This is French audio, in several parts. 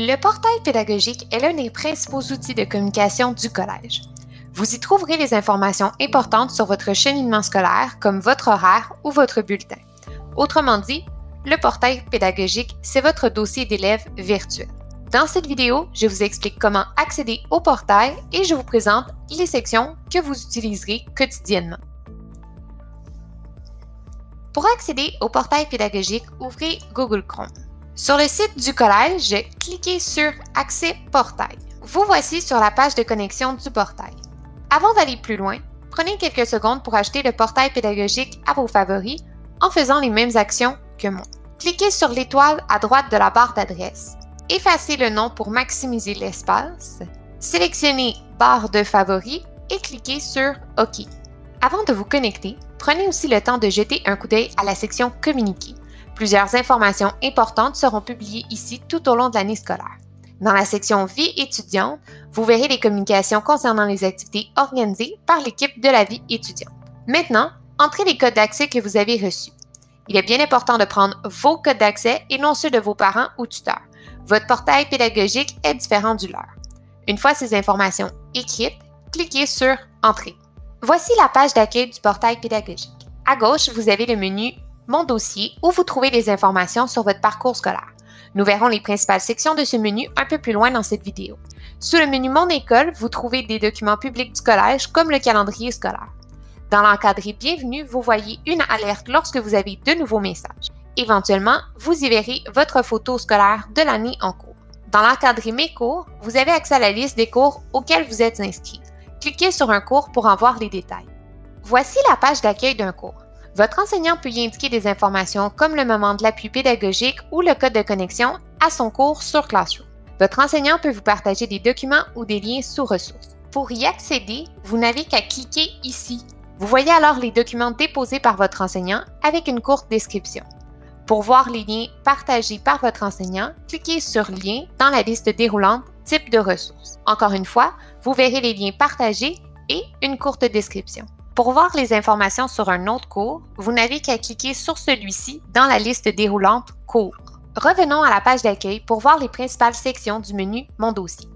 Le portail pédagogique est l'un des principaux outils de communication du collège. Vous y trouverez les informations importantes sur votre cheminement scolaire, comme votre horaire ou votre bulletin. Autrement dit, le portail pédagogique, c'est votre dossier d'élève virtuel. Dans cette vidéo, je vous explique comment accéder au portail et je vous présente les sections que vous utiliserez quotidiennement. Pour accéder au portail pédagogique, ouvrez Google Chrome. Sur le site du collège, cliquez sur « Accès portail ». Vous voici sur la page de connexion du portail. Avant d'aller plus loin, prenez quelques secondes pour ajouter le portail pédagogique à vos favoris en faisant les mêmes actions que moi. Cliquez sur l'étoile à droite de la barre d'adresse, effacez le nom pour maximiser l'espace, sélectionnez « Barre de favoris » et cliquez sur « OK ». Avant de vous connecter, prenez aussi le temps de jeter un coup d'œil à la section « Communiquer ». Plusieurs informations importantes seront publiées ici tout au long de l'année scolaire. Dans la section « Vie étudiante », vous verrez les communications concernant les activités organisées par l'équipe de la vie étudiante. Maintenant, entrez les codes d'accès que vous avez reçus. Il est bien important de prendre vos codes d'accès et non ceux de vos parents ou tuteurs. Votre portail pédagogique est différent du leur. Une fois ces informations écrites, cliquez sur « Entrée ». Voici la page d'accueil du portail pédagogique. À gauche, vous avez le menu « Mon dossier » où vous trouvez les informations sur votre parcours scolaire. Nous verrons les principales sections de ce menu un peu plus loin dans cette vidéo. Sous le menu « Mon école », vous trouvez des documents publics du collège comme le calendrier scolaire. Dans l'encadré « Bienvenue », vous voyez une alerte lorsque vous avez de nouveaux messages. Éventuellement, vous y verrez votre photo scolaire de l'année en cours. Dans l'encadré « Mes cours », vous avez accès à la liste des cours auxquels vous êtes inscrit. Cliquez sur un cours pour en voir les détails. Voici la page d'accueil d'un cours. Votre enseignant peut y indiquer des informations comme le moment de l'appui pédagogique ou le code de connexion à son cours sur Classroom. Votre enseignant peut vous partager des documents ou des liens sous ressources. Pour y accéder, vous n'avez qu'à cliquer ici. Vous voyez alors les documents déposés par votre enseignant avec une courte description. Pour voir les liens partagés par votre enseignant, cliquez sur « Lien » dans la liste déroulante « Type de ressources ». Encore une fois, vous verrez les liens partagés et une courte description. Pour voir les informations sur un autre cours, vous n'avez qu'à cliquer sur celui-ci dans la liste déroulante « Cours ». Revenons à la page d'accueil pour voir les principales sections du menu « Mon dossier ».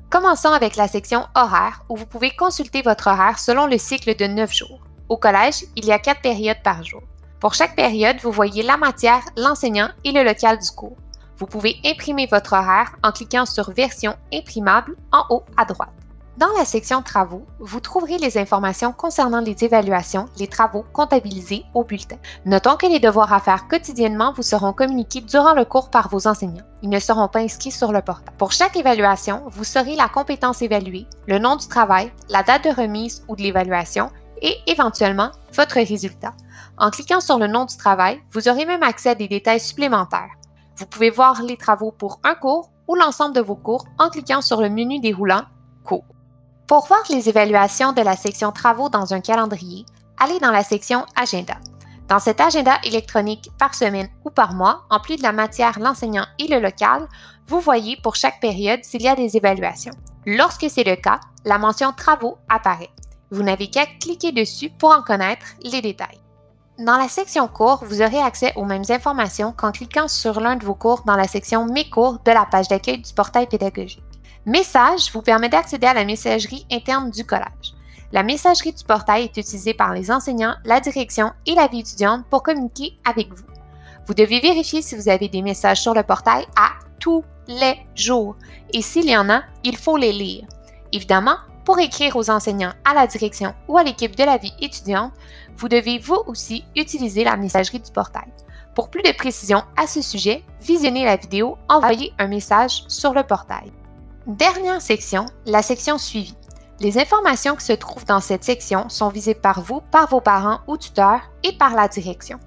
Commençons avec la section « Horaire » où vous pouvez consulter votre horaire selon le cycle de 9 jours. Au collège, il y a 4 périodes par jour. Pour chaque période, vous voyez la matière, l'enseignant et le local du cours. Vous pouvez imprimer votre horaire en cliquant sur « Version imprimable » en haut à droite. Dans la section « Travaux », vous trouverez les informations concernant les évaluations, les travaux comptabilisés au bulletin. Notons que les devoirs à faire quotidiennement vous seront communiqués durant le cours par vos enseignants. Ils ne seront pas inscrits sur le portail. Pour chaque évaluation, vous saurez la compétence évaluée, le nom du travail, la date de remise ou de l'évaluation et éventuellement votre résultat. En cliquant sur le nom du travail, vous aurez même accès à des détails supplémentaires. Vous pouvez voir les travaux pour un cours ou l'ensemble de vos cours en cliquant sur le menu déroulant « Cours ». Pour voir les évaluations de la section « Travaux » dans un calendrier, allez dans la section « Agenda ». Dans cet agenda électronique par semaine ou par mois, en plus de la matière, l'enseignant et le local, vous voyez pour chaque période s'il y a des évaluations. Lorsque c'est le cas, la mention « Travaux » apparaît. Vous n'avez qu'à cliquer dessus pour en connaître les détails. Dans la section cours, vous aurez accès aux mêmes informations qu'en cliquant sur l'un de vos cours dans la section Mes cours de la page d'accueil du portail pédagogique. Message vous permet d'accéder à la messagerie interne du collège. La messagerie du portail est utilisée par les enseignants, la direction et la vie étudiante pour communiquer avec vous. Vous devez vérifier si vous avez des messages sur le portail à tous les jours et s'il y en a, il faut les lire. Évidemment, pour écrire aux enseignants, à la direction ou à l'équipe de la vie étudiante, vous devez vous aussi utiliser la messagerie du portail. Pour plus de précisions à ce sujet, visionnez la vidéo « Envoyer un message sur le portail ». Dernière section, la section suivi. Les informations qui se trouvent dans cette section sont visibles par vous, par vos parents ou tuteurs et par la direction.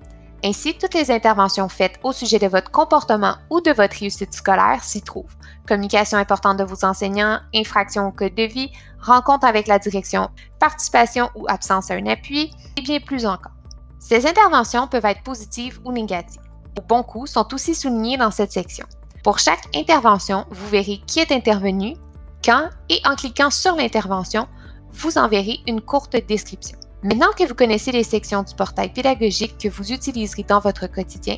Ainsi, toutes les interventions faites au sujet de votre comportement ou de votre réussite scolaire s'y trouvent. Communication importante de vos enseignants, infraction au code de vie, rencontre avec la direction, participation ou absence à un appui, et bien plus encore. Ces interventions peuvent être positives ou négatives. Vos bons coups sont aussi soulignés dans cette section. Pour chaque intervention, vous verrez qui est intervenu, quand et en cliquant sur l'intervention, vous en verrez une courte description. Maintenant que vous connaissez les sections du portail pédagogique que vous utiliserez dans votre quotidien,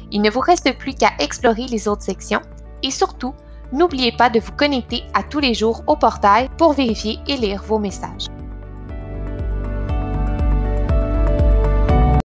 il ne vous reste plus qu'à explorer les autres sections et surtout, N'oubliez pas de vous connecter à tous les jours au portail pour vérifier et lire vos messages.